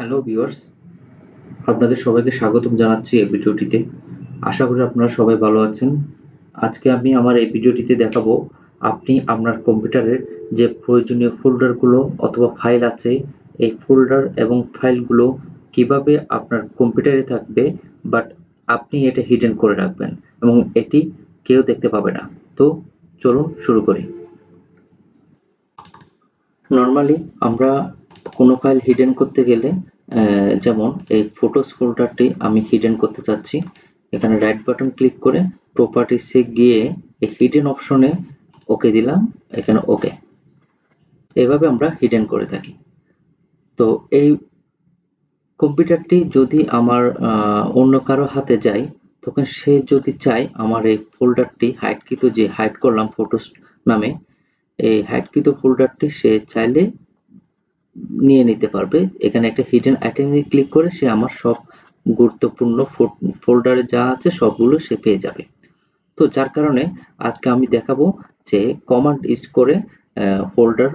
Hello viewers, আপনাদের সবাইকে স্বাগতম জানাচ্ছি এই ভিডিওটিতে। আশা করি আপনারা সবাই ভালো আছেন। আজকে আমি আমার এই ভিডিওটিতে দেখাবো আপনি আপনার কম্পিউটারের যে প্রয়োজনীয় ফোল্ডারগুলো অথবা ফাইল আছে, এই ফোল্ডার এবং ফাইলগুলো কিভাবে আপনার কম্পিউটারে থাকবে বাট আপনি এটা হিডেন করে রাখবেন এবং এটি কেউ দেখতে পাবে না। তো চলুন শুরু করি। নরমালি আমরা কোনো ফাইল হিডেন করতে গেলে যেমন এই ফটোস ফোল্ডারটি আমি হিডেন করতে চাচ্ছি, এখানে রাইট বাটন ক্লিক করে প্রপার্টিসে গিয়ে এই হিডেন অপশনে ওকে দিলাম, এখানে ওকে। এভাবে আমরা হিডেন করে থাকি। তো এই কম্পিউটারটি যদি আমার অন্য কারো হাতে যায়, তখন সে যদি চায় আমার এই ফোল্ডারটি হাইডকৃত যে হাইড করলাম ফটোস নামে, এই হাইডকৃত ফোল্ডারটি সে চাইলে নিয়ে নিতে পারবে। এখানে একটা হিডেন আইটেমে ক্লিক করে সে আমার সব গুরুত্বপূর্ণ ফোল্ডারে যা আছে সবগুলো সে পেয়ে যাবে। তো যার কারণে আজকে আমি দেখাবো যে কমান্ড ইউজ করে ফোল্ডার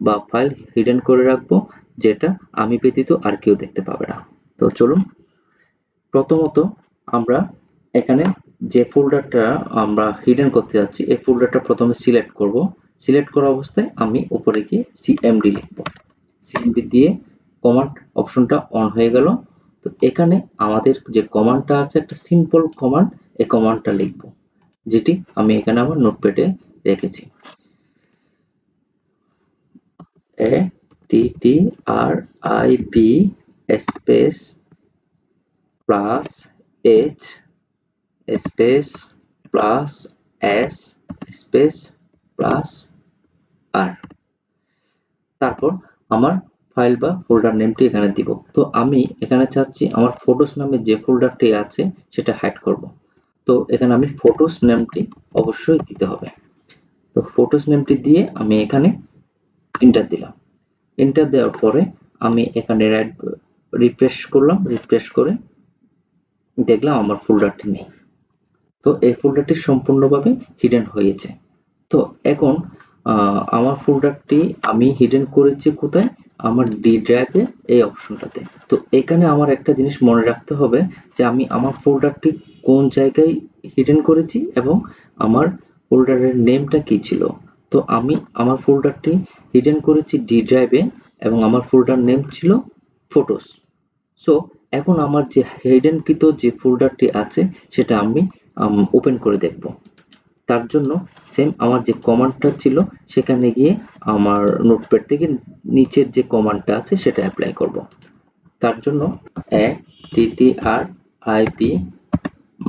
বা ফাইল হিডেন করে রাখবো, যেটা আমি ব্যতীত আর কেউ দেখতে পাবে না। তো চলুন, প্রথমত আমরা এখানে যে ফোল্ডারটা আমরা হিডেন করতে যাচ্ছি এই ফোল্ডারটা প্রথমে সিলেক্ট করব। সিলেক্ট করা অবস্থায় আমি উপরে গিয়ে সিএমডি লিখব। সিএমডি দিয়ে কমান্ড অপশনটা অন হয়ে গেল। তো এখানে আমাদের যে কমান্ডটা আছে একটা সিম্পল কমান্ড, এই কমান্ডটা লিখব, যেটি আমি এখানে আমার নোটপ্যাডে রেখেছি। ATTRIP space plus H space plus S space plus R। তারপর আমার ফাইল বা ফোল্ডার নেমটি এখানে দিব। তো আমি এখানে চাচ্ছি আমার ফটোস নামে যে ফোল্ডারটি আছে সেটা হাইড করব। তো এখানে আমি ফটোস নেমটি অবশ্যই দিতে হবে। তো ফটোস নেমটি দিয়ে আমি এখানে এন্টার দিলাম। এন্টার দেওয়ার পরে আমি এখানে রিফ্রেশ করলাম, রিফ্রেশ করে দেখলাম আমার ফোল্ডারটি নেই। তো এই ফোল্ডারটি সম্পূর্ণভাবে হিডেন হয়েছে। তো এখন আমার ফোল্ডারটি আমি হিডেন করেছি কোথায়? আমার ডি ড্রাইভে, এই অপশনটাতে। তো এখানে আমার একটা জিনিস মনে রাখতে হবে যে আমি আমার ফোল্ডারটি কোন জায়গায় হিডেন করেছি এবং আমার ফোল্ডারের নেমটা কি ছিল। তো আমি আমার ফোল্ডারটি হিডেন করেছি ডি ড্রাইভে এবং আমার ফোল্ডার নেম ছিল ফটোস। সো এখন আমার যে হিডেনকৃত যে ফোল্ডারটি আছে সেটা আমি ওপেন করে দেখব। তার জন্য সেম আমার যে কমান্ডটা ছিল সেখানে গিয়ে আমার নোটপ্যাড থেকে নিচের যে কমান্ডটা আছে সেটা অ্যাপ্লাই করব। তার জন্য ATTRIP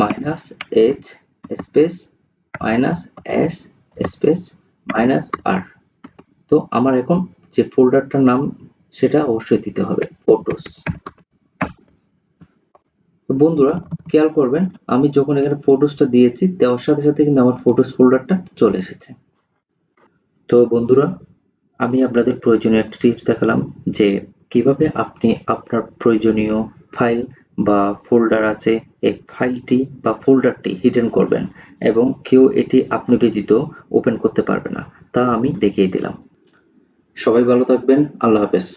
-H space -S space -R। তো আমার এখন যে ফোল্ডারটার নাম সেটা অবশ্যই দিতে হবে ফটোস। তো বন্ধুরা খেয়াল করবেন, আমি যখন এখানে ফটোসটা দিয়েছি দেওয়ার সাথে সাথে কিন্তু আমার ফটোস ফোল্ডারটা চলে এসেছে। তো বন্ধুরা, আমি আপনাদের প্রয়োজনীয় একটা টিপস দেখালাম যে কিভাবে আপনি আপনার প্রয়োজনীয় ফাইল বা ফোল্ডার আছে এই ফাইলটি বা ফোল্ডারটি হিডেন করবেন এবং কেউ এটি আপনি ব্যতীত ওপেন করতে পারবে না, তা আমি দেখিয়ে দিলাম। সবাই ভালো থাকবেন। আল্লাহ হাফেজ।